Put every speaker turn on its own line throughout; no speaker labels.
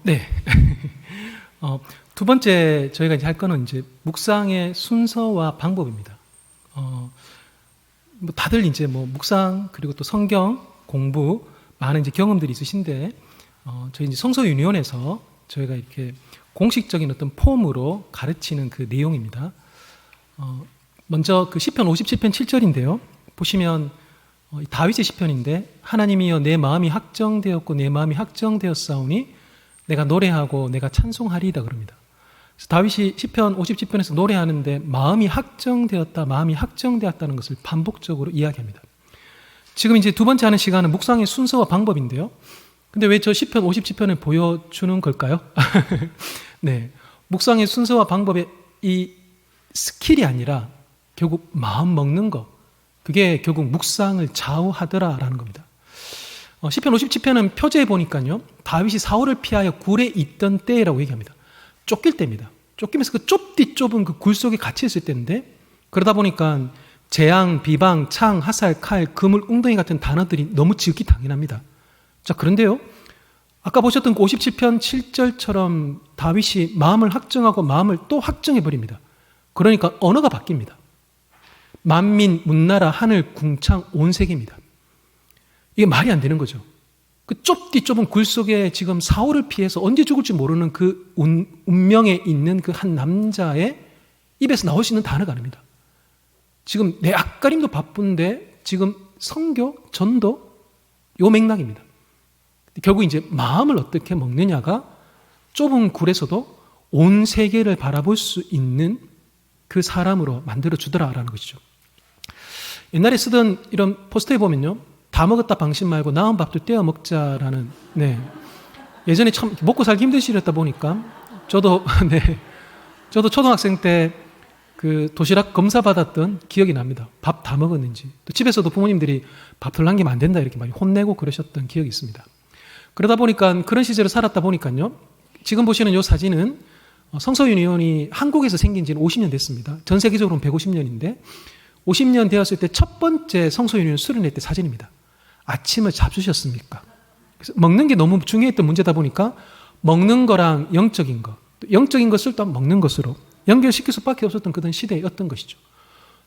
네. 두 번째 저희가 이제 할 거는 이제 묵상의 순서와 방법입니다. 뭐 다들 이제 뭐 묵상 그리고 또 성경 공부 많은 이제 경험들이 있으신데 저희 이제 성서윤회원에서 저희가 이렇게 공식적인 어떤 폼으로 가르치는 그 내용입니다. 먼저 그 시편 57편 7절인데요. 보시면 다윗의 시편인데 하나님이여 내 마음이 확정되었고 내 마음이 확정되었사오니 내가 노래하고 내가 찬송하리이다 그럽니다. 그래서 다윗이 시편 57편에서 노래하는데 마음이 확정되었다, 마음이 확정되었다는 것을 반복적으로 이야기합니다. 지금 이제 두 번째 하는 시간은 묵상의 순서와 방법인데요. 근데 왜 저 시편 57편을 보여주는 걸까요? 네, 묵상의 순서와 방법의 이 스킬이 아니라 결국 마음 먹는 거, 그게 결국 묵상을 좌우하더라라는 겁니다. 시편 57편은 표제에 보니까요, 다윗이 사울을 피하여 굴에 있던 때라고 얘기합니다. 쫓길 때입니다. 쫓기면서 그 좁은 그 굴 속에 갇혀 있을 때인데, 그러다 보니까 재앙, 비방, 창, 화살, 칼, 그물, 웅덩이 같은 단어들이 너무 지극히 당연합니다. 자, 그런데요, 아까 보셨던 그 57편 7절처럼 다윗이 마음을 확정하고 마음을 또 확정해 버립니다. 그러니까 언어가 바뀝니다. 만민, 문나라, 하늘, 궁창, 온 세계입니다. 이게 말이 안 되는 거죠. 그 좁은 굴 속에 지금 사울을 피해서 언제 죽을지 모르는 그 운명에 있는 그 한 남자의 입에서 나올 수 있는 단어가 아닙니다. 지금 내 앞가림도 바쁜데 지금 선교, 전도, 요 맥락입니다. 결국 이제 마음을 어떻게 먹느냐가 좁은 굴에서도 온 세계를 바라볼 수 있는 그 사람으로 만들어주더라라는 것이죠. 옛날에 쓰던 이런 포스터에 보면요, 다 먹었다 방심 말고 남은 밥도 떼어 먹자라는, 네. 예전에 참 먹고 살기 힘든 시절이었다 보니까 저도 초등학생 때 그 도시락 검사 받았던 기억이 납니다. 밥 다 먹었는지. 또 집에서도 부모님들이 밥 덜 남기면 안 된다 이렇게 많이 혼내고 그러셨던 기억이 있습니다. 그러다 보니까 그런 시절을 살았다 보니까요, 지금 보시는 이 사진은 성서윤회원이 한국에서 생긴 지는 50년 됐습니다. 전 세계적으로는 150년인데 50년 되었을 때 첫 번째 성서윤회원 수련회 때 사진입니다. 아침을 잡수셨습니까? 그래서 먹는 게 너무 중요했던 문제다 보니까 먹는 거랑 영적인 것, 영적인 것을 또 먹는 것으로 연결시킬 수밖에 없었던 그런 시대였던 것이죠.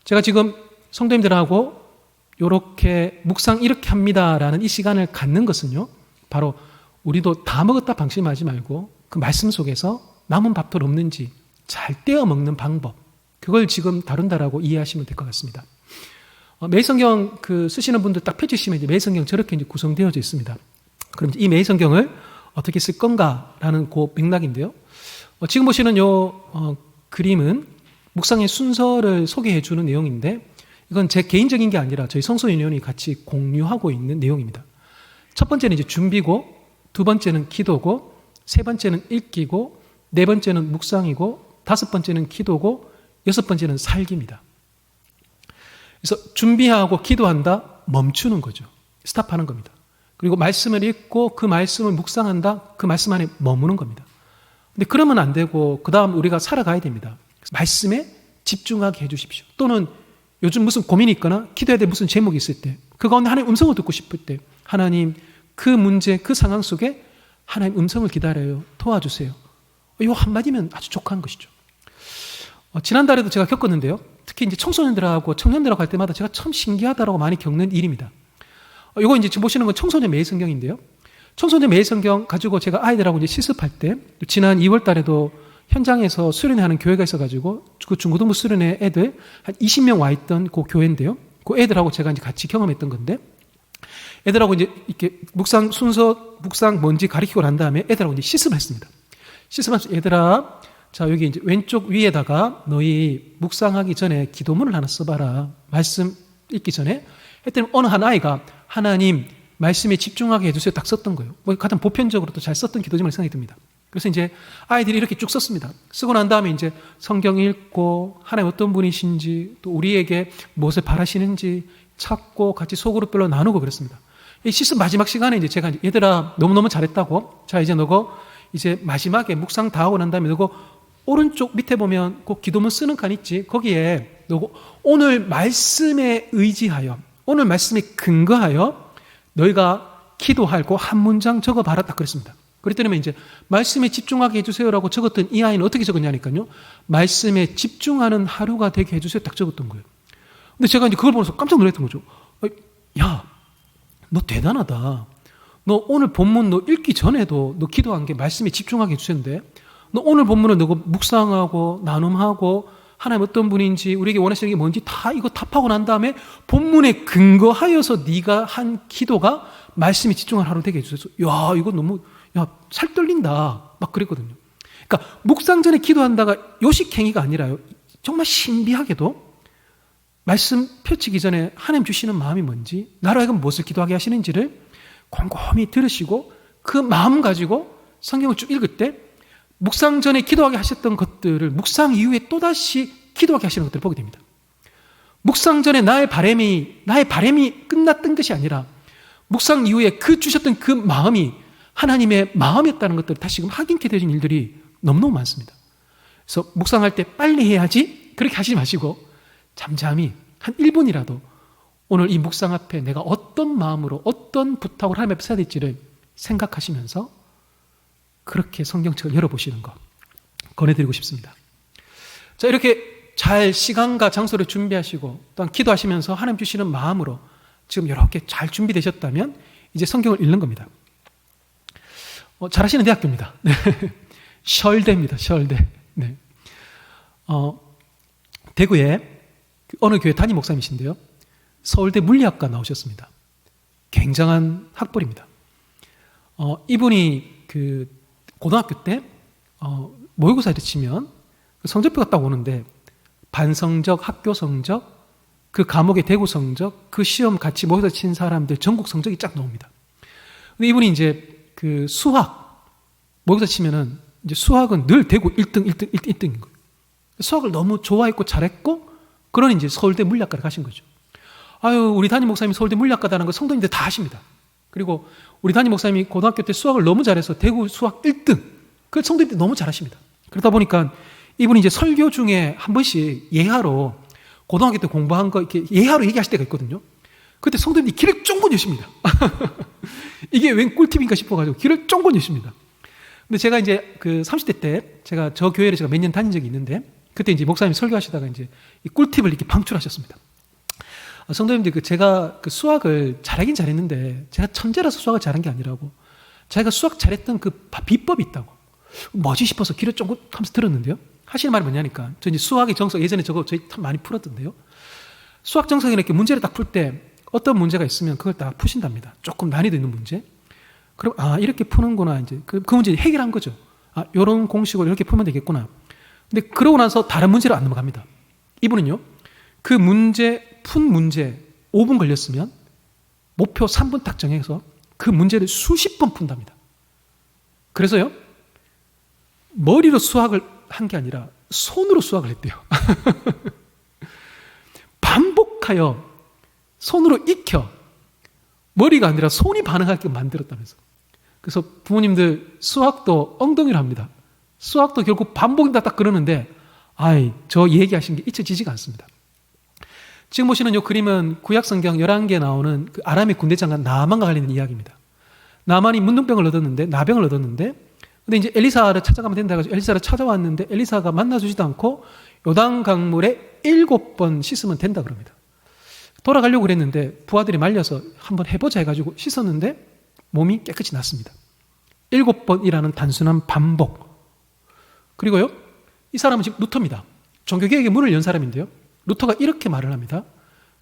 제가 지금 성도님들하고 이렇게 묵상 이렇게 합니다라는 이 시간을 갖는 것은요, 바로 우리도 다 먹었다 방심하지 말고 그 말씀 속에서 남은 밥도 없는지 잘 떼어 먹는 방법, 그걸 지금 다룬다라고 이해하시면 될 것 같습니다. 매성경 그 쓰시는 분들 딱 펼치시면 이제 매성경 저렇게 이제 구성되어져 있습니다. 그럼 이 매성경을 어떻게 쓸 건가라는 그 맥락인데요. 지금 보시는 요 그림은 묵상의 순서를 소개해 주는 내용인데, 이건 제 개인적인 게 아니라 저희 성서윤회원이 같이 공유하고 있는 내용입니다. 첫 번째는 이제 준비고, 두 번째는 기도고, 세 번째는 읽기고, 네 번째는 묵상이고, 다섯 번째는 기도고, 여섯 번째는 살기입니다. 그래서 준비하고 기도한다, 멈추는 거죠. 스탑하는 겁니다. 그리고 말씀을 읽고 그 말씀을 묵상한다, 그 말씀 안에 머무는 겁니다. 근데 그러면 안 되고 그 다음 우리가 살아가야 됩니다. 말씀에 집중하게 해주십시오. 또는 요즘 무슨 고민이 있거나 기도해야 될 무슨 제목이 있을 때, 그 가운데 하나님 음성을 듣고 싶을 때, 하나님 그 문제, 그 상황 속에 하나님 음성을 기다려요. 도와주세요. 이 한마디면 아주 족한 것이죠. 지난달에도 제가 겪었는데요. 특히 이제 청소년들하고 청년들하고 할 때마다 제가 참 신기하다라고 많이 겪는 일입니다. 이거 이제 지금 보시는 건 청소년 매일성경인데요. 청소년 매일성경 가지고 제가 아이들하고 이제 실습할 때, 지난 2월 달에도 현장에서 수련회 하는 교회가 있어가지고 그 중고등부 수련회 애들 한 20명 와 있던 그 교회인데요. 그 애들하고 제가 이제 같이 경험했던 건데, 애들하고 이제 이렇게 묵상 순서, 묵상 뭔지 가르치고 난 다음에 애들하고 이제 실습을 했습니다. 실습하면서 얘들아, 자, 여기 이제 왼쪽 위에다가 너희 묵상하기 전에 기도문을 하나 써봐라. 말씀 읽기 전에. 했더니 어느 한 아이가 하나님 말씀에 집중하게 해주세요. 딱 썼던 거예요. 뭐 가장 보편적으로 또 잘 썼던 기도지만 생각이 듭니다. 그래서 이제 아이들이 이렇게 쭉 썼습니다. 쓰고 난 다음에 이제 성경 읽고 하나님 어떤 분이신지 또 우리에게 무엇을 바라시는지 찾고 같이 소그룹별로 나누고 그랬습니다. 이 실습 마지막 시간에 이제 제가 얘들아 너무너무 잘했다고. 자, 이제 너거 이제 마지막에 묵상 다 하고 난 다음에 너거 오른쪽 밑에 보면 그 기도문 쓰는 칸 있지. 거기에 너거 오늘 말씀에 의지하여, 오늘 말씀에 근거하여 너희가 기도하고 한 문장 적어봐라 딱 그랬습니다. 그랬더니 이제 말씀에 집중하게 해주세요라고 적었던 이 아이는 어떻게 적었냐니까요. 말씀에 집중하는 하루가 되게 해주세요. 딱 적었던 거예요. 근데 제가 이제 그걸 보면서 깜짝 놀랐던 거죠. 야, 너 대단하다. 너 오늘 본문 너 읽기 전에도 너 기도한 게 말씀에 집중하게 해주셨는데, 너 오늘 본문을 너 묵상하고 나눔하고 하나님 어떤 분인지 우리에게 원하시는 게 뭔지 다 이거 답하고 난 다음에 본문에 근거하여서 네가 한 기도가 말씀에 집중한 하루 되게 해주셔서 야, 이거 너무 살 떨린다 막 그랬거든요. 그러니까 묵상 전에 기도한다가 요식행위가 아니라요, 정말 신비하게도 말씀 펼치기 전에 하나님 주시는 마음이 뭔지, 나로 하여금 무엇을 기도하게 하시는지를 곰곰이 들으시고 그 마음 가지고 성경을 쭉 읽을 때 묵상 전에 기도하게 하셨던 것들을 묵상 이후에 또다시 기도하게 하시는 것들을 보게 됩니다. 묵상 전에 나의 바람이 끝났던 것이 아니라 묵상 이후에 그 주셨던 그 마음이 하나님의 마음이었다는 것들을 다시금 확인케 되신 일들이 너무너무 많습니다. 그래서 묵상할 때 빨리 해야지 그렇게 하시지 마시고 잠잠히 한 1분이라도 오늘 이 묵상 앞에 내가 어떤 마음으로 어떤 부탁을 하나님 앞에 써야 될지를 생각하시면서 그렇게 성경책을 열어보시는 것 권해드리고 싶습니다. 자, 이렇게 잘 시간과 장소를 준비하시고 또한 기도하시면서 하나님 주시는 마음으로 지금 이렇게 잘 준비되셨다면 이제 성경을 읽는 겁니다. 잘하시는 대학교입니다. 네. 셜대입니다. 셜대. 네. 대구에 어느 교회 담임 목사님이신데요, 서울대 물리학과 나오셨습니다. 굉장한 학벌입니다. 이분이 그 고등학교 때 모의고사를 치면 성적표가 딱 오는데 반성적, 학교 성적, 그 과목의 대구 성적, 그 시험 같이 모의고사 친 사람들 전국 성적이 쫙 나옵니다. 근데 이분이 이제 그 수학 모의고사 치면은 이제 수학은 늘 대구 1등인 거예요. 수학을 너무 좋아했고 잘했고, 그러니 이제 서울대 물리학과를 가신 거죠. 아유, 우리 담임 목사님이 서울대 물리학과다는 거 성도님들 다 아십니다. 그리고 우리 담임 목사님이 고등학교 때 수학을 너무 잘해서 대구 수학 1등. 그 성도님들이 너무 잘하십니다. 그러다 보니까 이분이 이제 설교 중에 한 번씩 예하로 고등학교 때 공부한 거 이렇게 예하로 얘기하실 때가 있거든요. 그때 성도님들이 귀를 쫑긋 여십니다. 이게 웬 꿀팁인가 싶어가지고 귀를 쫑긋 여십니다. 근데 제가 이제 그 30대 때 제가 저 교회를 제가 몇 년 다닌 적이 있는데, 그때 이제 목사님이 설교하시다가 이제 이 꿀팁을 이렇게 방출하셨습니다. 성도님들, 제가 그 수학을 잘하긴 잘했는데 제가 천재라서 수학을 잘한 게 아니라고, 자기가 수학 잘했던 그 비법이 있다고. 뭐지 싶어서 귀를 쫑긋 하면서 들었는데요, 하시는 말이 뭐냐니까, 저 이제 수학의 정석 예전에 저거 저희 참 많이 풀었던데요, 수학 정석에 이렇게 문제를 딱 풀 때 어떤 문제가 있으면 그걸 딱 푸신답니다. 조금 난이도 있는 문제. 그럼 이렇게 푸는구나, 이제 그 문제 해결한 거죠. 이런 공식으로 이렇게 풀면 되겠구나. 근데 그러고 나서 다른 문제로 안 넘어갑니다. 이분은요, 그 푼 문제 5분 걸렸으면 목표 3분 딱 정해서 그 문제를 수십 번 푼답니다. 그래서요, 머리로 수학을 한 게 아니라 손으로 수학을 했대요. 반복하여 손으로 익혀 머리가 아니라 손이 반응하게끔 만들었다면서. 그래서 부모님들 수학도 엉덩이로 합니다. 수학도 결국 반복이다 딱 그러는데 저 얘기하신 게 잊혀지지가 않습니다. 지금 보시는 이 그림은 구약성경 11개에 나오는 그 아람의 군대 장관 나만과 관련된 이야기입니다. 나만이 문둥병을 얻었는데, 나병을 얻었는데, 근데 이제 엘리사를 찾아가면 된다 해가지고 엘리사를 찾아왔는데 엘리사가 만나주지도 않고 요단 강물에 7번 씻으면 된다 그럽니다. 돌아가려고 그랬는데 부하들이 말려서 한번 해보자 해가지고 씻었는데 몸이 깨끗이 낫습니다. 7번이라는 단순한 반복. 그리고요, 이 사람은 지금 루터입니다. 종교개혁의 문을 연 사람인데요, 루터가 이렇게 말을 합니다.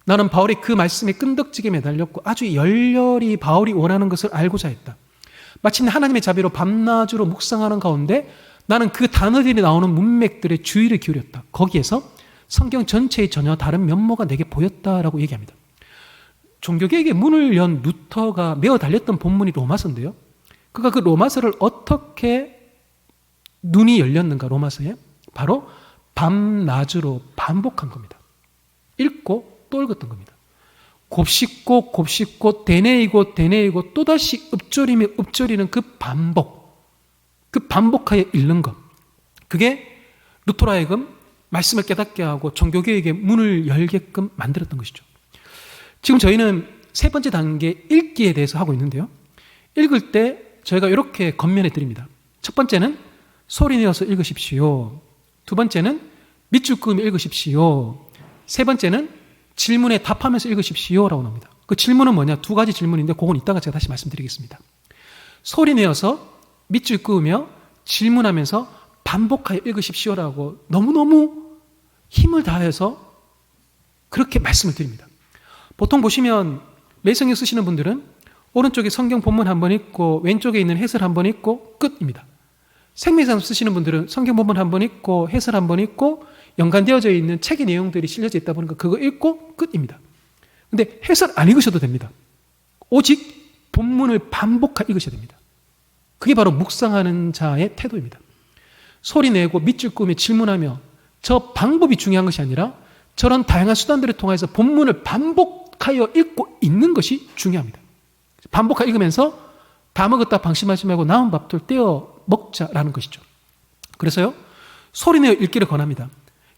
나는 바울의 그 말씀에 끈덕지게 매달렸고 아주 열렬히 바울이 원하는 것을 알고자 했다. 마침내 하나님의 자비로 밤낮으로 묵상하는 가운데 나는 그 단어들이 나오는 문맥들의 주의를 기울였다. 거기에서 성경 전체의 전혀 다른 면모가 내게 보였다라고 얘기합니다. 종교개혁의 문을 연 루터가 메어 달렸던 본문이 로마서인데요, 그가 그 로마서를 어떻게 눈이 열렸는가, 로마서에 바로 밤낮으로 반복한 겁니다. 읽고 또 읽었던 겁니다. 곱씹고 되뇌이고 또다시 읊조리며 읊조리는 그 반복하여 읽는 것, 그게 루터로 하여금 말씀을 깨닫게 하고 종교개혁의 문을 열게끔 만들었던 것이죠. 지금 저희는 세 번째 단계 읽기에 대해서 하고 있는데요, 읽을 때 저희가 이렇게 건면해 드립니다. 첫 번째는 소리내어서 읽으십시오. 두 번째는 밑줄 그으며 읽으십시오. 세 번째는 질문에 답하면서 읽으십시오라고 나옵니다. 그 질문은 뭐냐? 두 가지 질문인데 그건 이따가 제가 다시 말씀드리겠습니다. 소리내어서 밑줄 그으며 질문하면서 반복하여 읽으십시오라고 너무너무 힘을 다해서 그렇게 말씀을 드립니다. 보통 보시면 매성경 쓰시는 분들은 오른쪽에 성경 본문 한 번 읽고 왼쪽에 있는 해설 한 번 읽고 끝입니다. 생명상 쓰시는 분들은 성경 본문 한 번 읽고 해설 한 번 읽고 연관되어져 있는 책의 내용들이 실려져 있다 보니까 그거 읽고 끝입니다. 근데 해설 안 읽으셔도 됩니다. 오직 본문을 반복하여 읽으셔야 됩니다. 그게 바로 묵상하는 자의 태도입니다. 소리내고 밑줄 그으며 질문하며 저 방법이 중요한 것이 아니라 저런 다양한 수단들을 통해서 본문을 반복하여 읽고 있는 것이 중요합니다. 반복하여 읽으면서 다 먹었다 방심하지 말고 남은 밥들 떼어 먹자라는 것이죠. 그래서요, 소리내어 읽기를 권합니다.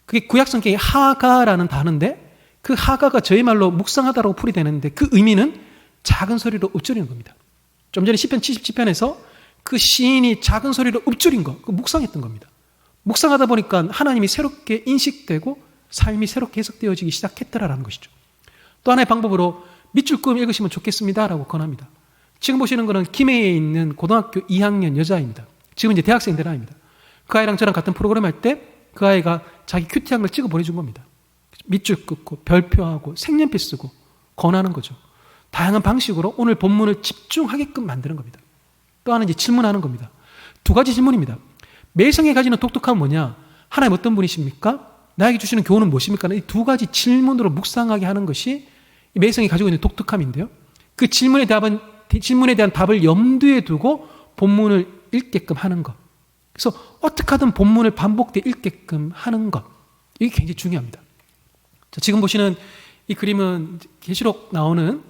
그게 구약성경의 하가라는 단어인데 그 하가가 저희 말로 묵상하다라고 풀이되는데 그 의미는 작은 소리로 읊조리는 겁니다. 좀 전에 시편 77편에서 그 시인이 작은 소리로 읊조린 거, 그 묵상했던 겁니다. 묵상하다 보니까 하나님이 새롭게 인식되고 삶이 새롭게 해석되어지기 시작했더라라는 것이죠. 또 하나의 방법으로 밑줄 그으며 읽으시면 좋겠습니다라고 권합니다. 지금 보시는 것은 김해에 있는 고등학교 2학년 여자아이입니다. 지금 이제 대학생 된 아이입니다. 그 아이랑 저랑 같은 프로그램 할 때 그 아이가 자기 큐티한 걸 찍어 보내준 겁니다. 밑줄 긋고 별표하고 색연필 쓰고 권하는 거죠. 다양한 방식으로 오늘 본문을 집중하게끔 만드는 겁니다. 또 하나 이제 질문하는 겁니다. 두 가지 질문입니다. 매성에 가지는 독특함은 뭐냐? 하나님 어떤 분이십니까? 나에게 주시는 교훈은 무엇입니까? 이 두 가지 질문으로 묵상하게 하는 것이 매성이 가지고 있는 독특함인데요. 그 질문에 대한 답을 염두에 두고 본문을 읽게끔 하는 것. 그래서 어떻게 하든 본문을 반복되어 읽게끔 하는 것. 이게 굉장히 중요합니다. 자, 지금 보시는 이 그림은 계시록 나오는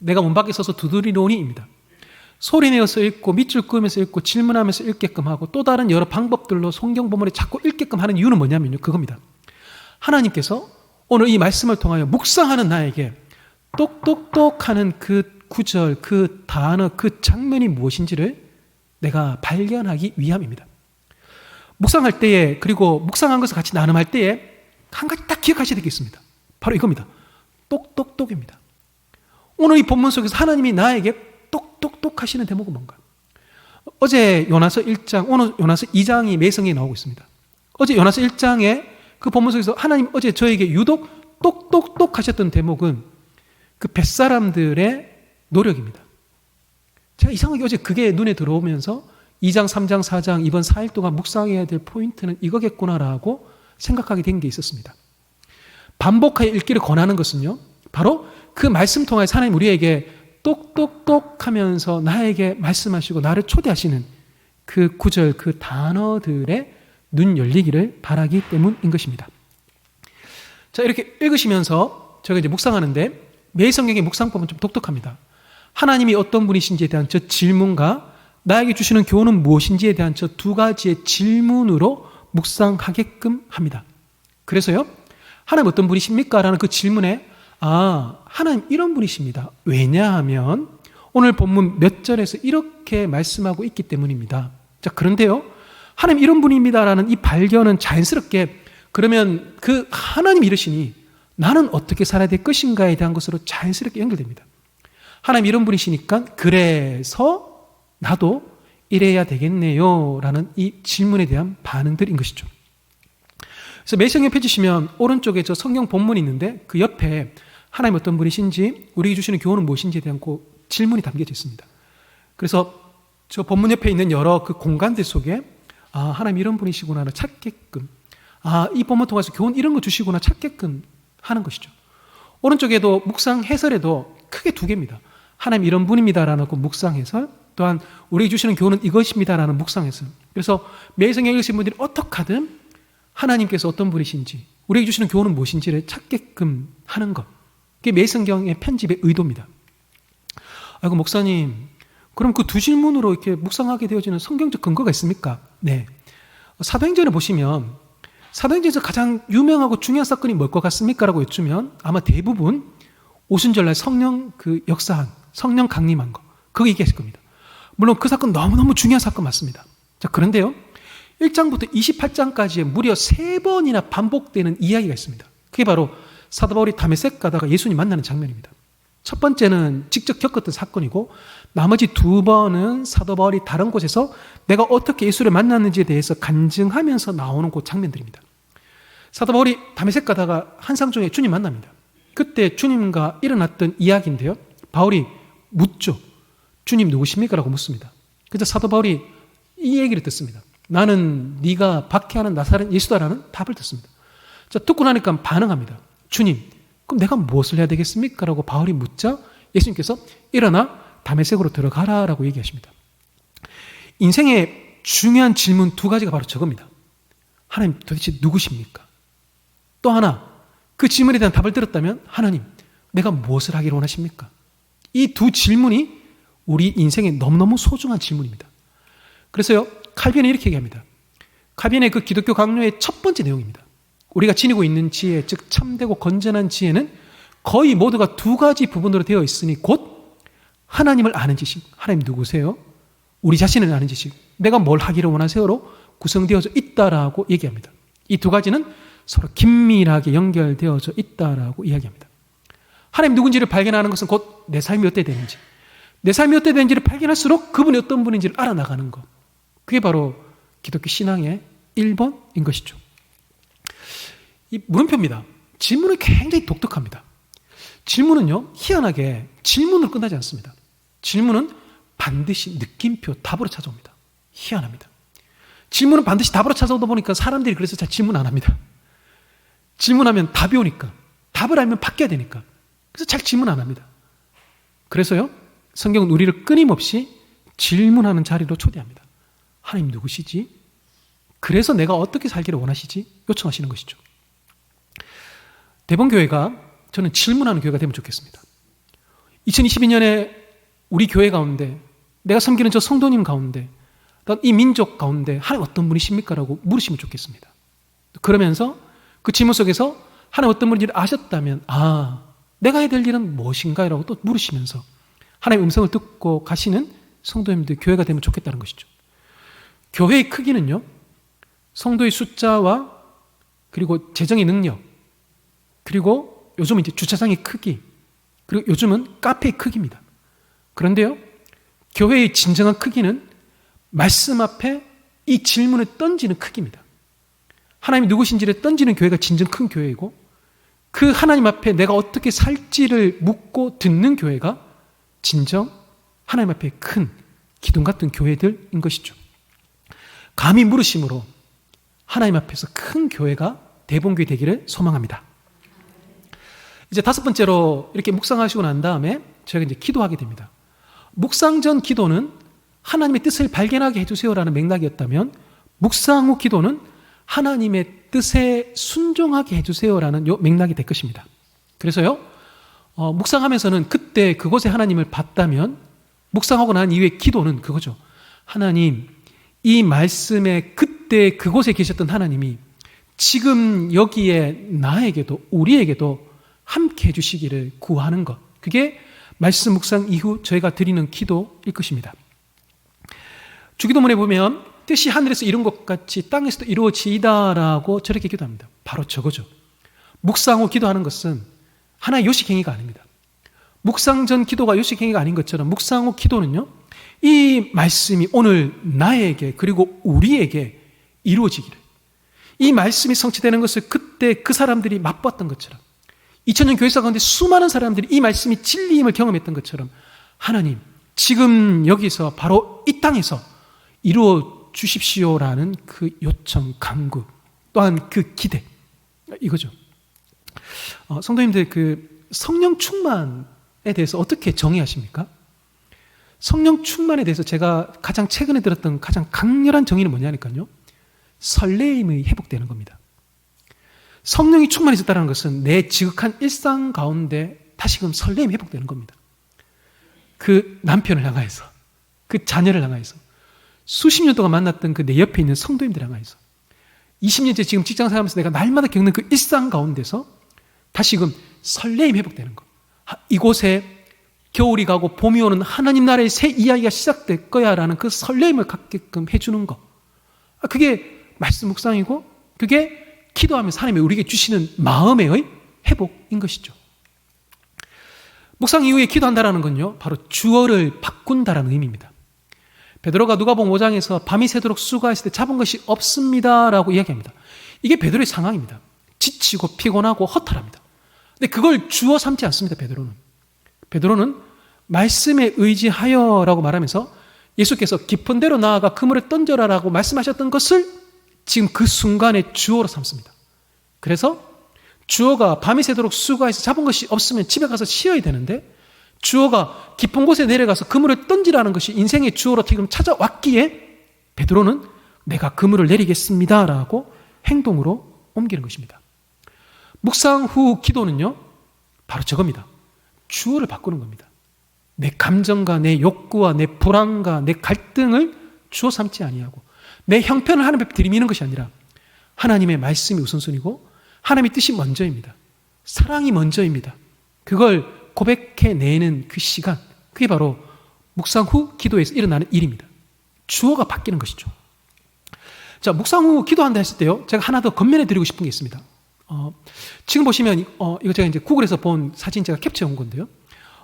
내가 문 밖에 서서 두드리노니입니다. 소리내어서 읽고 밑줄 그으면서 읽고 질문하면서 읽게끔 하고 또 다른 여러 방법들로 성경 본문을 자꾸 읽게끔 하는 이유는 뭐냐면요. 그겁니다. 하나님께서 오늘 이 말씀을 통하여 묵상하는 나에게 똑똑똑 하는 그 구절, 그 단어, 그 장면이 무엇인지를 내가 발견하기 위함입니다. 묵상할 때에, 그리고 묵상한 것을 같이 나눔할 때에 한 가지 딱 기억하셔야 되겠습니다. 바로 이겁니다. 똑똑똑입니다. 오늘 이 본문 속에서 하나님이 나에게 똑똑똑 하시는 대목은 뭔가? 어제 요나서 1장, 오늘 요나서 2장이 매성에 나오고 있습니다. 어제 요나서 1장에 그 본문 속에서 하나님 어제 저에게 유독 똑똑똑 하셨던 대목은 그 벳사람들의 노력입니다. 제가 이상하게 어제 그게 눈에 들어오면서 2장, 3장, 4장 이번 4일 동안 묵상해야 될 포인트는 이거겠구나라고 생각하게 된 게 있었습니다. 반복하여 읽기를 권하는 것은요, 바로 그 말씀 통해서 하나님 우리에게 똑똑똑 하면서 나에게 말씀하시고 나를 초대하시는 그 구절, 그 단어들의 눈 열리기를 바라기 때문인 것입니다. 자, 이렇게 읽으시면서 제가 이제 묵상하는데 매일 성경의 묵상법은 좀 독특합니다. 하나님이 어떤 분이신지에 대한 저 질문과 나에게 주시는 교훈은 무엇인지에 대한 저 두 가지의 질문으로 묵상하게끔 합니다. 그래서요, 하나님 어떤 분이십니까? 라는 그 질문에 하나님 이런 분이십니다. 왜냐하면 오늘 본문 몇 절에서 이렇게 말씀하고 있기 때문입니다. 자, 그런데요, 하나님 이런 분입니다라는 이 발견은 자연스럽게 그러면 그 하나님 이러시니 나는 어떻게 살아야 될 것인가에 대한 것으로 자연스럽게 연결됩니다. 하나님 이런 분이시니까 그래서 나도 이래야 되겠네요 라는 이 질문에 대한 반응들인 것이죠. 그래서 매성경 펴주시면 오른쪽에 저 성경 본문이 있는데 그 옆에 하나님 어떤 분이신지 우리에게 주시는 교훈은 무엇인지에 대한 그 질문이 담겨져 있습니다. 그래서 저 본문 옆에 있는 여러 그 공간들 속에 하나님 이런 분이시구나를 찾게끔 이 본문 통해서 교훈 이런 거 주시구나 찾게끔 하는 것이죠. 오른쪽에도 묵상 해설에도 크게 두 개입니다. 하나님 이런 분입니다라는 그 묵상 해설, 또한 우리에게 주시는 교훈은 이것입니다라는 묵상 해설. 그래서 매일 성경 읽으신 분들이 어떻게 하든 하나님께서 어떤 분이신지 우리에게 주시는 교훈은 무엇인지를 찾게끔 하는 것, 그게 매일 성경의 편집의 의도입니다. 아이고 목사님, 그럼 그 두 질문으로 이렇게 묵상하게 되어지는 성경적 근거가 있습니까? 네. 사도행전을 보시면 사도행전에서 가장 유명하고 중요한 사건이 뭘 것 같습니까? 라고 여쭈면 아마 대부분 오순절날 성령 그 역사한, 성령 강림한 거, 그거 얘기하실 겁니다. 물론 그 사건 너무너무 중요한 사건 맞습니다. 자, 그런데요, 1장부터 28장까지에 무려 3번이나 반복되는 이야기가 있습니다. 그게 바로 사도 바울이 다메섹 가다가 예수님 만나는 장면입니다. 첫 번째는 직접 겪었던 사건이고, 나머지 2번은 사도 바울이 다른 곳에서 내가 어떻게 예수를 만났는지에 대해서 간증하면서 나오는 그 장면들입니다. 사도 바울이 다메섹 가다가 한상중에 주님 만납니다. 그때 주님과 일어났던 이야기인데요, 바울이 묻죠. 주님 누구십니까? 라고 묻습니다. 그래서 사도 바울이 이 얘기를 듣습니다. 나는 네가 박해하는 나사렛 예수다라는 답을 듣습니다. 자, 듣고 나니까 반응합니다. 주님, 그럼 내가 무엇을 해야 되겠습니까? 라고 바울이 묻자 예수님께서 일어나 다메섹으로 들어가라 라고 얘기하십니다. 인생의 중요한 질문 2가지가 바로 저겁니다. 하나님 도대체 누구십니까? 또 하나, 그 질문에 대한 답을 들었다면 하나님, 내가 무엇을 하기를 원하십니까? 이 2 질문이 우리 인생에 너무너무 소중한 질문입니다. 그래서요, 칼빈은 이렇게 얘기합니다. 칼빈의 그 기독교 강요의 첫 번째 내용입니다. 우리가 지니고 있는 지혜, 즉 참되고 건전한 지혜는 거의 모두가 2가지 부분으로 되어 있으니 곧 하나님을 아는 지식, 하나님 누구세요? 우리 자신을 아는 지식, 내가 뭘 하기를 원하세요로 구성되어져 있다라고 얘기합니다. 이 2가지는 서로 긴밀하게 연결되어져 있다라고 이야기합니다. 하나님 누군지를 발견하는 것은 곧 내 삶이 어떻게 되는지, 내 삶이 어떻게 되는지를 발견할수록 그분이 어떤 분인지를 알아나가는 것, 그게 바로 기독교 신앙의 1번인 것이죠. 이 물음표입니다. 질문은 굉장히 독특합니다. 질문은요, 희한하게 질문으로 끝나지 않습니다. 질문은 반드시 느낌표, 답으로 찾아옵니다. 희한합니다. 질문은 반드시 답으로 찾아오다 보니까 사람들이 그래서 잘 질문 안 합니다. 질문하면 답이 오니까, 답을 알면 바뀌어야 되니까, 그래서 잘 질문 안 합니다. 그래서요, 성경은 우리를 끊임없이 질문하는 자리로 초대합니다. 하나님 누구시지? 그래서 내가 어떻게 살기를 원하시지? 요청하시는 것이죠. 대본교회가 저는 질문하는 교회가 되면 좋겠습니다. 2022년에 우리 교회 가운데, 내가 섬기는 저 성도님 가운데, 이 민족 가운데 하나님 어떤 분이십니까? 라고 물으시면 좋겠습니다. 그러면서 그 질문 속에서 하나님 어떤 분인지를 아셨다면, 내가 해야 될 일은 무엇인가요? 라고 또 물으시면서 하나님의 음성을 듣고 가시는 성도님들 교회가 되면 좋겠다는 것이죠. 교회의 크기는요, 성도의 숫자와 그리고 재정의 능력, 그리고 요즘은 이제 주차장의 크기, 그리고 요즘은 카페의 크기입니다. 그런데요, 교회의 진정한 크기는 말씀 앞에 이 질문을 던지는 크기입니다. 하나님이 누구신지를 던지는 교회가 진정 큰 교회이고, 그 하나님 앞에 내가 어떻게 살지를 묻고 듣는 교회가 진정 하나님 앞에 큰 기둥 같은 교회들인 것이죠. 감히 물으심으로 하나님 앞에서 큰 교회가 대본교회 되기를 소망합니다. 이제 5번째로 이렇게 묵상하시고 난 다음에 저희가 이제 기도하게 됩니다. 묵상 전 기도는 하나님의 뜻을 발견하게 해주세요라는 맥락이었다면, 묵상 후 기도는 하나님의 뜻에 순종하게 해주세요라는 요 맥락이 될 것입니다. 그래서요, 묵상하면서는 그때 그곳에 하나님을 봤다면, 묵상하고 난 이후에 기도는 그거죠. 하나님, 이 말씀에 그때 그곳에 계셨던 하나님이 지금 여기에 나에게도 우리에게도 함께 해주시기를 구하는 것, 그게 말씀 묵상 이후 저희가 드리는 기도일 것입니다. 주기도문에 보면 뜻이 하늘에서 이룬 것 같이 땅에서도 이루어지이다라고 저렇게 기도합니다. 바로 저거죠. 묵상 후 기도하는 것은 하나의 요식행위가 아닙니다. 묵상 전 기도가 요식행위가 아닌 것처럼 묵상 후 기도는요, 이 말씀이 오늘 나에게 그리고 우리에게 이루어지기를, 이 말씀이 성취되는 것을 그때 그 사람들이 맛봤던 것처럼, 2000년 교회사 가운데 수많은 사람들이 이 말씀이 진리임을 경험했던 것처럼, 하나님 지금 여기서 바로 이 땅에서 이루어 주십시오라는 그 요청, 간구, 또한 그 기대, 이거죠. 성도님들, 그 성령 충만에 대해서 어떻게 정의하십니까? 성령 충만에 대해서 제가 가장 최근에 들었던 가장 강렬한 정의는 뭐냐니까요, 설레임이 회복되는 겁니다. 성령이 충만해졌다는 것은 내 지극한 일상 가운데 다시금 설레임이 회복되는 겁니다. 그 남편을 향하여서, 그 자녀를 향하여서, 수십 년 동안 만났던 그 내 옆에 있는 성도님들 향하여서, 20년째 지금 직장 생활하면서 내가 날마다 겪는 그 일상 가운데서 다시금 설레임이 회복되는 것. 이곳에 겨울이 가고 봄이 오는 하나님 나라의 새 이야기가 시작될 거야 라는 그 설렘을 갖게끔 해주는 것, 그게 말씀 묵상이고 그게 기도하면서 하나님이 우리에게 주시는 마음의 회복인 것이죠. 묵상 이후에 기도한다라는 건요, 바로 주어를 바꾼다라는 의미입니다. 베드로가 누가복음 5장에서 밤이 새도록 수고했을 때 잡은 것이 없습니다라고 이야기합니다. 이게 베드로의 상황입니다. 지치고 피곤하고 허탈합니다. 근데 그걸 주어 삼지 않습니다. 베드로는 말씀에 의지하여라고 말하면서 예수께서 깊은 데로 나아가 그물을 던져라라고 말씀하셨던 것을 지금 그 순간에 주어로 삼습니다. 그래서 주어가 밤이 새도록 수고해서 잡은 것이 없으면 집에 가서 쉬어야 되는데, 주어가 깊은 곳에 내려가서 그물을 던지라는 것이 인생의 주어로 지금 찾아왔기에 베드로는 내가 그물을 내리겠습니다 라고 행동으로 옮기는 것입니다. 묵상 후 기도는요, 바로 저겁니다. 주어를 바꾸는 겁니다. 내 감정과 내 욕구와 내 불안과 내 갈등을 주어 삼지 아니하고 내 형편을 하나님 앞에 들이미는 것이 아니라 하나님의 말씀이 우선순위고 하나님의 뜻이 먼저입니다. 사랑이 먼저입니다. 그걸 고백해내는 그 시간, 그게 바로 묵상 후 기도에서 일어나는 일입니다. 주어가 바뀌는 것이죠. 자, 묵상 후 기도한다 했을 때요, 제가 하나 더 건면해 드리고 싶은 게 있습니다. 지금 보시면 이거 제가 이제 구글에서 본 사진 제가 캡처해 온 건데요.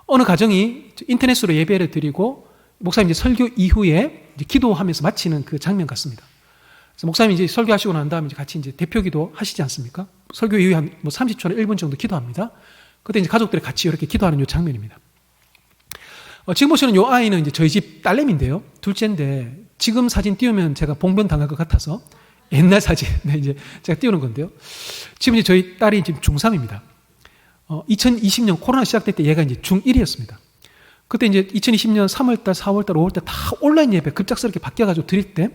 어느 가정이 인터넷으로 예배를 드리고 목사님 이제 설교 이후에 이제 기도하면서 마치는 그 장면 같습니다. 그래서 목사님이 이제 설교하시고 난 다음에 이제 같이 이제 대표 기도 하시지 않습니까? 설교 이후에 한 30초나 1분 정도 기도합니다. 그때 이제 가족들이 같이 이렇게 기도하는 이 장면입니다. 지금 보시는 이 아이는 이제 저희 집 딸내미인데요. 둘째인데 지금 사진 띄우면 제가 봉변 당할 것 같아서 옛날 사진, 이제 제가 띄우는 건데요. 지금 이제 저희 딸이 지금 중3입니다. 2020년 코로나 시작될 때 얘가 이제 중1이었습니다. 그때 이제 2020년 3월달, 4월달, 5월달 다 온라인 예배 급작스럽게 바뀌어가지고 드릴 때,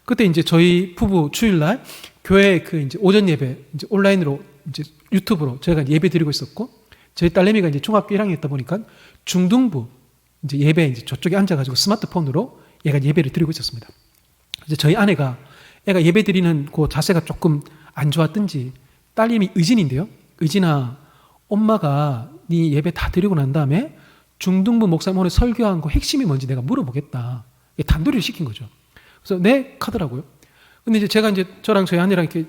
그때 이제 저희 부부 주일날 교회 그 이제 오전 예배 이제 온라인으로 이제 유튜브로 저희가 예배 드리고 있었고, 저희 딸내미가 이제 중학교 1학년이었다 보니까 중등부 이제 예배 이제 저쪽에 앉아가지고 스마트폰으로 얘가 예배를 드리고 있었습니다. 이제 저희 아내가 애가 예배 드리는 그 자세가 조금 안 좋았든지 딸님이 의진인데요. 의진아, 엄마가 네 예배 다 드리고 난 다음에 중등부 목사님 오늘 설교한 거 핵심이 뭔지 내가 물어보겠다. 단도리를 시킨 거죠. 그래서 네 하더라고요. 근데 이제 제가 이제 저랑 저희 아내랑 이렇게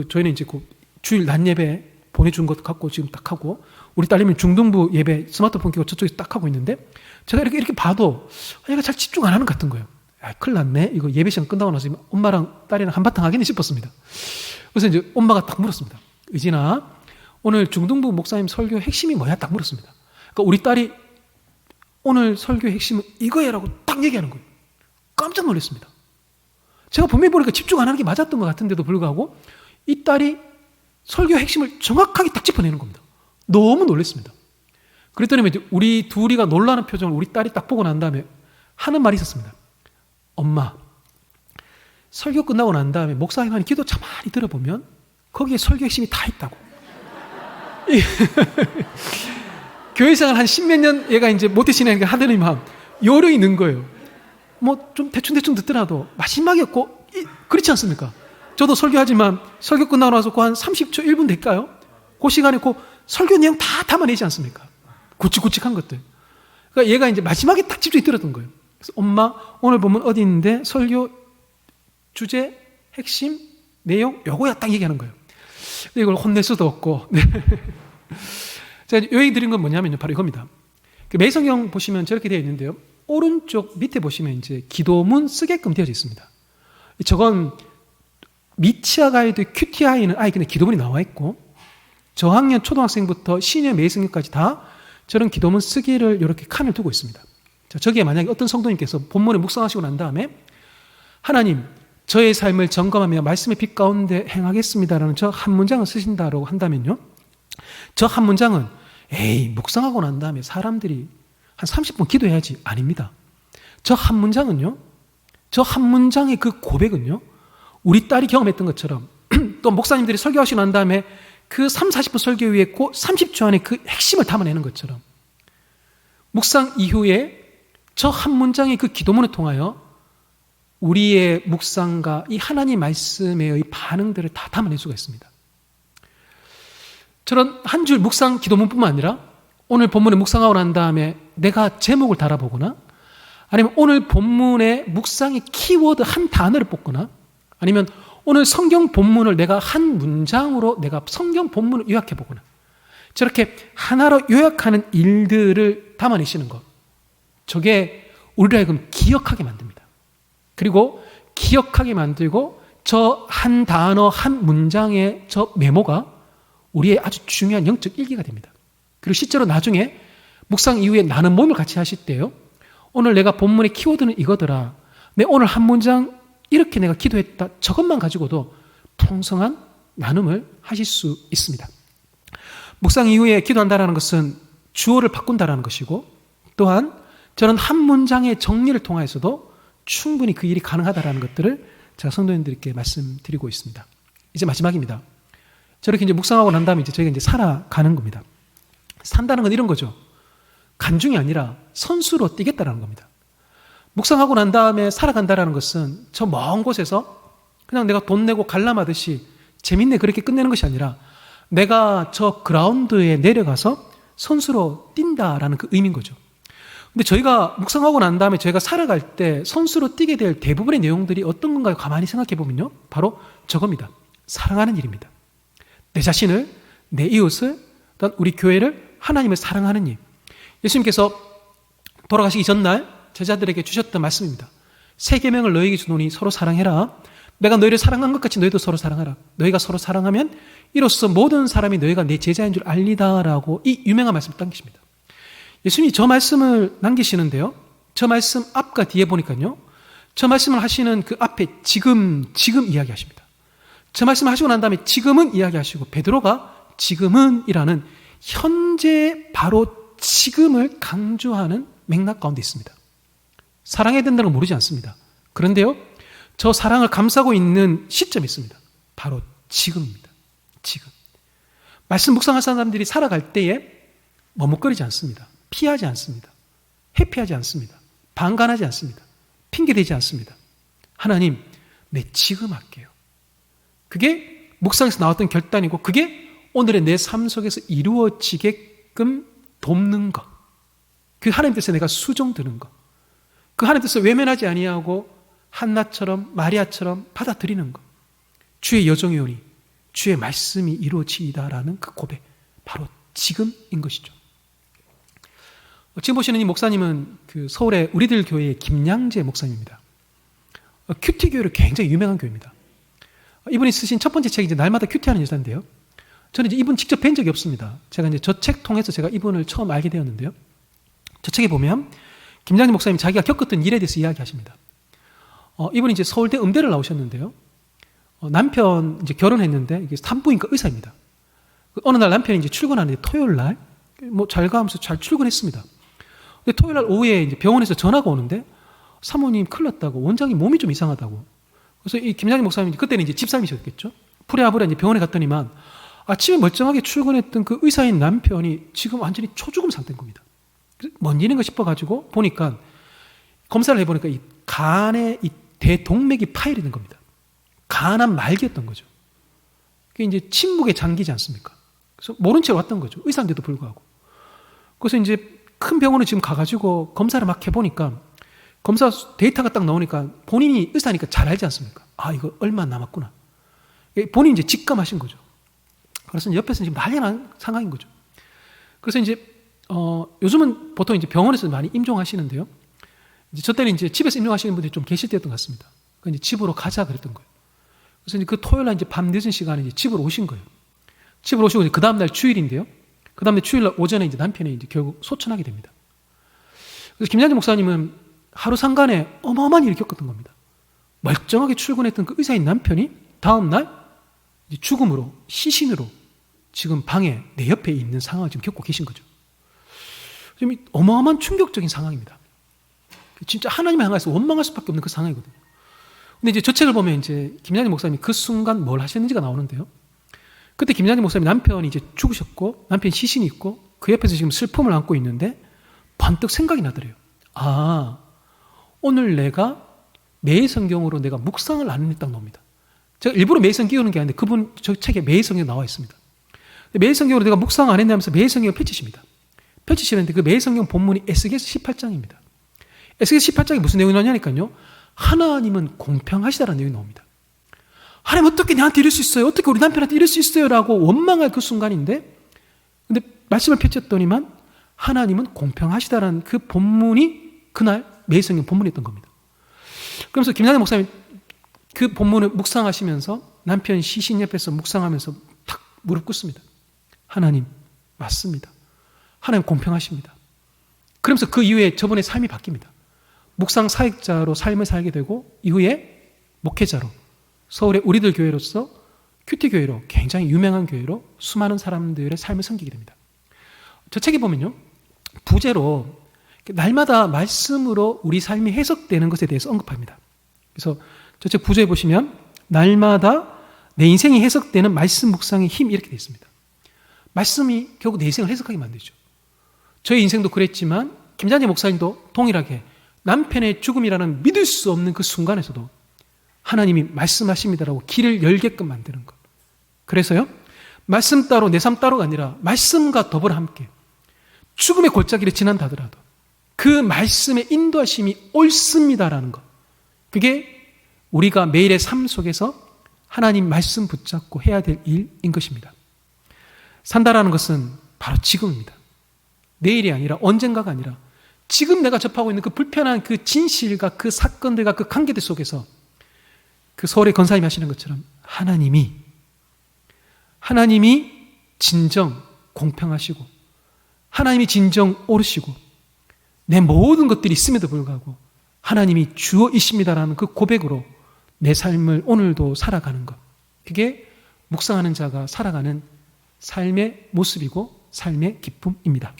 저희는 이제 그 주일 낮 예배 보내준 것 갖고 지금 딱 하고, 우리 딸님은 중등부 예배 스마트폰 끼고 저쪽에서 딱 하고 있는데, 제가 이렇게 봐도 얘가 잘 집중 안 하는 것 같은 거예요. 큰일 났네. 이거 예배 시간 끝나고 나서 엄마랑 딸이랑 한바탕 하겠네 싶었습니다. 그래서 이제 엄마가 딱 물었습니다. 의진아, 오늘 중등부 목사님 설교 핵심이 뭐야? 딱 물었습니다. 그러니까 우리 딸이 오늘 설교의 핵심은 이거야라고 딱 얘기하는 거예요. 깜짝 놀랐습니다. 제가 분명히 보니까 집중 안 하는 게 맞았던 것 같은데도 불구하고 이 딸이 설교의 핵심을 정확하게 딱 짚어내는 겁니다. 너무 놀랐습니다. 그랬더니 이제 우리 둘이가 놀라는 표정을 우리 딸이 딱 보고 난 다음에 하는 말이 있었습니다. 엄마, 설교 끝나고 난 다음에 목사님 하는 기도 가만히 들어보면 거기에 설교 핵심이 다 있다고. 교회생활 한 10몇 년 얘가 이제 모태신앙을 하더니만 요령이 는 거예요. 뭐 좀 대충 듣더라도 마지막에 꼭 그렇지 않습니까? 저도 설교하지만 설교 끝나고 나서 한 30초 1분 될까요? 그 시간에 그 설교 내용 다 담아내지 않습니까? 굵직굵직한 것들. 그러니까 얘가 이제 마지막에 딱 집중이 들었던 거예요. 그래서 엄마, 오늘 보면 어디 있는데 설교 주제, 핵심, 내용 요거야 딱 얘기하는 거예요. 이걸 혼낼 수도 없고. 네. 제가 요 얘기 드린 건 뭐냐면요, 바로 이겁니다. 매성경 보시면 저렇게 되어 있는데요, 오른쪽 밑에 보시면 이제 기도문 쓰게끔 되어져 있습니다. 저건 미치아 가이드 QTI는 아예 그냥 기도문이 나와 있고, 저학년 초등학생부터 시니어 매성경까지 다 저런 기도문 쓰기를 이렇게 칸을 두고 있습니다. 자, 저기에 만약에 어떤 성도님께서 본문에 묵상하시고 난 다음에 하나님, 저의 삶을 점검하며 말씀의 빛 가운데 행하겠습니다라는 저 한 문장을 쓰신다고 한다면요, 저 한 문장은 에이, 묵상하고 난 다음에 사람들이 한 30분 기도해야지, 아닙니다. 저 한 문장은요, 저 한 문장의 그 고백은요, 우리 딸이 경험했던 것처럼 또 목사님들이 설교하시고 난 다음에 그 30, 40분 설교 후에 그 30초 안에 그 핵심을 담아내는 것처럼 묵상 이후에 저 한 문장의 그 기도문을 통하여 우리의 묵상과 이 하나님 말씀의 반응들을 다 담아낼 수가 있습니다. 저런 한 줄 묵상 기도문뿐만 아니라 오늘 본문을 묵상하고 난 다음에 내가 제목을 달아보거나 아니면 오늘 본문의 묵상의 키워드 한 단어를 뽑거나 아니면 오늘 성경 본문을 내가 한 문장으로 내가 성경 본문을 요약해 보거나 저렇게 하나로 요약하는 일들을 담아내시는 것, 저게 우리를 하여금 기억하게 만듭니다. 그리고 기억하게 만들고 저 한 단어 한 문장의 저 메모가 우리의 아주 중요한 영적 일기가 됩니다. 그리고 실제로 나중에 묵상 이후에 나는 모임을 같이 하실 때요, 오늘 내가 본문의 키워드는 이거더라, 내 오늘 한 문장 이렇게 내가 기도했다, 저것만 가지고도 풍성한 나눔을 하실 수 있습니다. 묵상 이후에 기도한다는 것은 주어를 바꾼다는 것이고, 또한 저는 한 문장의 정리를 통해서도 충분히 그 일이 가능하다는 것들을 제가 성도님들께 말씀드리고 있습니다. 이제 마지막입니다. 저렇게 이제 묵상하고 난 다음에 이제 저희가 이제 살아가는 겁니다. 산다는 건 이런 거죠. 간중이 아니라 선수로 뛰겠다는 겁니다. 묵상하고 난 다음에 살아간다는 것은 저 먼 곳에서 그냥 내가 돈 내고 관람하듯이 재밌네 그렇게 끝내는 것이 아니라 내가 저 그라운드에 내려가서 선수로 뛴다라는 그 의미인 거죠. 근데 저희가 묵상하고 난 다음에 저희가 살아갈 때 선수로 뛰게 될 대부분의 내용들이 어떤 건가요? 가만히 생각해 보면요, 바로 저겁니다. 사랑하는 일입니다. 내 자신을, 내 이웃을, 또한 우리 교회를, 하나님을 사랑하는 일. 예수님께서 돌아가시기 전날 제자들에게 주셨던 말씀입니다. 새 계명을 너희에게 주노니 서로 사랑해라. 내가 너희를 사랑한 것 같이 너희도 서로 사랑하라. 너희가 서로 사랑하면 이로써 모든 사람이 너희가 내 제자인 줄 알리다라고 이 유명한 말씀을 남기십니다. 예수님이 저 말씀을 남기시는데요, 저 말씀 앞과 뒤에 보니까요, 저 말씀을 하시는 그 앞에 지금 이야기하십니다. 저 말씀을 하시고 난 다음에 지금은 이야기하시고, 베드로가 지금은 이라는 현재 바로 지금을 강조하는 맥락 가운데 있습니다. 사랑해야 된다는 걸 모르지 않습니다. 그런데요, 저 사랑을 감싸고 있는 시점이 있습니다. 바로 지금입니다. 지금. 말씀 묵상할 사람들이 살아갈 때에 머뭇거리지 않습니다. 피하지 않습니다. 회피하지 않습니다. 방관하지 않습니다. 핑계대지 않습니다. 하나님, 내 지금 할게요. 그게 묵상에서 나왔던 결단이고, 그게 오늘의 내 삶 속에서 이루어지게끔 돕는 것, 그 하나님 뜻에 내가 수종드는 것, 그 하나님 뜻을 외면하지 아니하고 한나처럼 마리아처럼 받아들이는 것, 주의 여정이 오니 주의 말씀이 이루어지이다라는 그 고백, 바로 지금인 것이죠. 지금 보시는 이 목사님은 그 서울의 우리들 교회의 김양재 목사님입니다. 큐티 교회로 굉장히 유명한 교회입니다. 이분이 쓰신 첫 번째 책이 이제 날마다 큐티하는 여자인데요, 저는 이제 이분 직접 뵌 적이 없습니다. 제가 이제 저 책 통해서 제가 이분을 처음 알게 되었는데요, 저 책에 보면 김양재 목사님 자기가 겪었던 일에 대해서 이야기하십니다. 이분이 이제 서울대 음대를 나오셨는데요, 남편 이제 결혼했는데 이게 산부인과 의사입니다. 어느 날 남편이 이제 출근하는데 토요일 날 뭐 잘 가면서 잘 출근했습니다. 근데 토요일 날 오후에 이제 병원에서 전화가 오는데 사모님 큰일 났다고, 원장님 몸이 좀 이상하다고. 그래서 이 김양재 목사님이 그때는 이제 집사님이셨겠죠. 부랴부랴 이제 병원에 갔더니만 아침에 멀쩡하게 출근했던 그 의사인 남편이 지금 완전히 초죽음 상태인 겁니다. 뭔 일인가 싶어가지고 보니까 검사를 해보니까 이 간에 이 대동맥이 파열이 된 겁니다. 간암 말기였던 거죠. 그게 이제 침묵의 장기지 않습니까? 그래서 모른 채로 왔던 거죠. 의사인데도 불구하고. 그래서 이제 큰 병원에 지금 가가지고 검사를 막 해보니까 검사 데이터가 딱 나오니까 본인이 의사니까 잘 알지 않습니까? 아, 이거 얼마 남았구나. 본인이 이제 직감하신 거죠. 그래서 옆에서 지금 난리 난 상황인 거죠. 그래서 이제 요즘은 보통 이제 병원에서 많이 임종하시는데요, 이제 저 때는 이제 집에서 임종하시는 분들이 좀 계실 때였던 것 같습니다. 그러니까 이제 집으로 가자 그랬던 거예요. 그래서 이제 그 토요일 날 이제 밤 늦은 시간에 이제 집으로 오신 거예요. 집으로 오시고 그 다음 날 주일인데요, 그 다음에 주일 날 오전에 이제 남편이 이제 결국 소천하게 됩니다. 그래서 김양재 목사님은 하루 상간에 어마어마한 일을 겪었던 겁니다. 멀쩡하게 출근했던 그 의사인 남편이 다음 날 이제 죽음으로, 시신으로 지금 방에 내 옆에 있는 상황을 지금 겪고 계신 거죠. 좀 어마어마한 충격적인 상황입니다. 진짜 하나님을 향해서 원망할 수밖에 없는 그 상황이거든요. 근데 이제 저 책을 보면 이제 김양재 목사님이 그 순간 뭘 하셨는지가 나오는데요, 그때 김양재 목사님 남편이 이제 죽으셨고 남편 시신이 있고 그 옆에서 지금 슬픔을 안고 있는데 번뜩 생각이 나더래요. 아, 오늘 내가 매일 성경으로 내가 묵상을 나누는 딱 나옵니다. 제가 일부러 매일 성경 끼우는 게 아닌데 그분 저 책에 매일 성경 나와 있습니다. 매일 성경으로 내가 묵상 안 했냐면서 매일 성경을 펼치십니다. 펼치시는데 그 매일 성경 본문이 에스겔서 18장입니다. 에스겔서 18장이 무슨 내용이 나오냐니까요. 하나님은 공평하시다라는 내용이 나옵니다. 하나님 어떻게 내한테 이럴 수 있어요? 어떻게 우리 남편한테 이럴 수 있어요? 라고 원망할 그 순간인데, 근데 말씀을 펼쳤더니만 하나님은 공평하시다라는 그 본문이 그날 매일 성경 본문이었던 겁니다. 그러면서 김단일 목사님 그 본문을 묵상하시면서 남편 시신 옆에서 묵상하면서 탁 무릎 꿇습니다. 하나님 맞습니다. 하나님 공평하십니다. 그러면서 그 이후에 저분의 삶이 바뀝니다. 묵상 사역자로 삶을 살게 되고 이후에 목회자로 서울의 우리들 교회로서 큐티교회로 굉장히 유명한 교회로 수많은 사람들의 삶을 섬기게 됩니다. 저 책에 보면요. 부제로 날마다 말씀으로 우리 삶이 해석되는 것에 대해서 언급합니다. 그래서 저 책 부제에 보시면 날마다 내 인생이 해석되는 말씀 묵상의 힘 이렇게 되어 있습니다. 말씀이 결국 내 인생을 해석하게 만들죠. 저의 인생도 그랬지만 김장재 목사님도 동일하게 남편의 죽음이라는 믿을 수 없는 그 순간에서도 하나님이 말씀하십니다라고 길을 열게끔 만드는 것. 그래서요. 말씀 따로 내 삶 따로가 아니라 말씀과 더불어 함께 죽음의 골짜기를 지난다 하더라도 그 말씀의 인도하심이 옳습니다라는 것. 그게 우리가 매일의 삶 속에서 하나님 말씀 붙잡고 해야 될 일인 것입니다. 산다라는 것은 바로 지금입니다. 내일이 아니라 언젠가가 아니라 지금 내가 접하고 있는 그 불편한 그 진실과 그 사건들과 그 관계들 속에서 그 서울의 권사님이 하시는 것처럼 하나님이 진정 공평하시고 하나님이 진정 옳으시고 내 모든 것들이 있음에도 불구하고 하나님이 주어이십니다라는 그 고백으로 내 삶을 오늘도 살아가는 것. 그게 묵상하는 자가 살아가는 삶의 모습이고 삶의 기쁨입니다.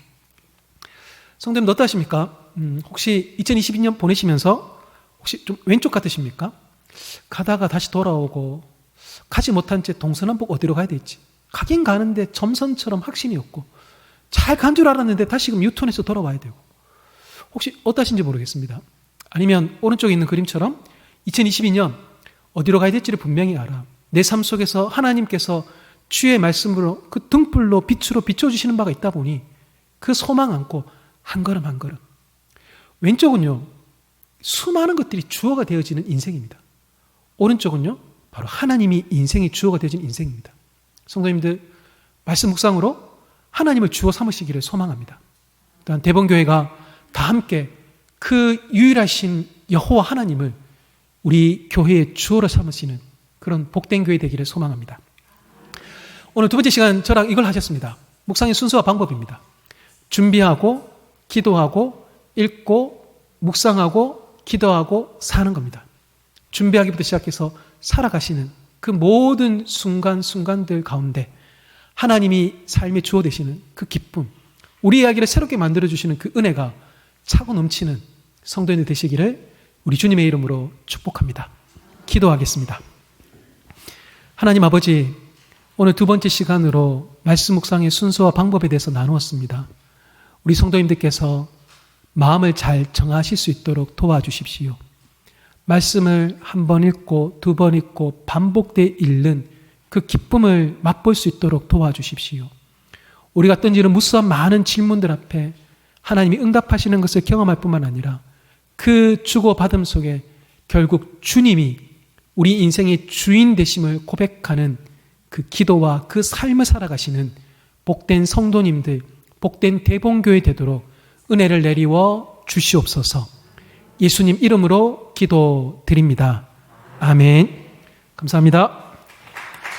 성도님 어떠십니까? 혹시 2022년 보내시면서 혹시 좀 왼쪽 같으십니까? 가다가 다시 돌아오고 가지 못한 채 동서남북 어디로 가야 될지 가긴 가는데 점선처럼 확신이 없고 잘 간 줄 알았는데 다시금 유턴해서 돌아와야 되고 혹시 어떠신지 모르겠습니다. 아니면 오른쪽에 있는 그림처럼 2022년 어디로 가야 될지를 분명히 알아. 내 삶 속에서 하나님께서 주의 말씀으로 그 등불로 빛으로 비춰주시는 바가 있다 보니 그 소망 안고 한 걸음 한 걸음. 왼쪽은요. 수많은 것들이 주어가 되어지는 인생입니다. 오른쪽은요. 바로 하나님이 인생의 주어가 되어진 인생입니다. 성도님들 말씀 묵상으로 하나님을 주어 삼으시기를 소망합니다. 또한 대본교회가 다 함께 그 유일하신 여호와 하나님을 우리 교회의 주어로 삼으시는 그런 복된 교회 되기를 소망합니다. 오늘 두 번째 시간 저랑 이걸 하셨습니다. 묵상의 순서와 방법입니다. 준비하고 기도하고 읽고 묵상하고 기도하고 사는 겁니다. 준비하기부터 시작해서 살아가시는 그 모든 순간순간들 가운데 하나님이 삶의 주어 되시는 그 기쁨, 우리 이야기를 새롭게 만들어주시는 그 은혜가 차고 넘치는 성도인들 되시기를 우리 주님의 이름으로 축복합니다. 기도하겠습니다. 하나님 아버지, 오늘 두 번째 시간으로 말씀 묵상의 순서와 방법에 대해서 나누었습니다. 우리 성도님들께서 마음을 잘 정하실 수 있도록 도와주십시오. 말씀을 한 번 읽고 두 번 읽고 반복되어 읽는 그 기쁨을 맛볼 수 있도록 도와주십시오. 우리가 던지는 무수한 많은 질문들 앞에 하나님이 응답하시는 것을 경험할 뿐만 아니라 그 주고받음 속에 결국 주님이 우리 인생의 주인 되심을 고백하는 그 기도와 그 삶을 살아가시는 복된 성도님들, 복된 대본교회 되도록 은혜를 내리워 주시옵소서. 예수님 이름으로 기도드립니다. 아멘. 감사합니다.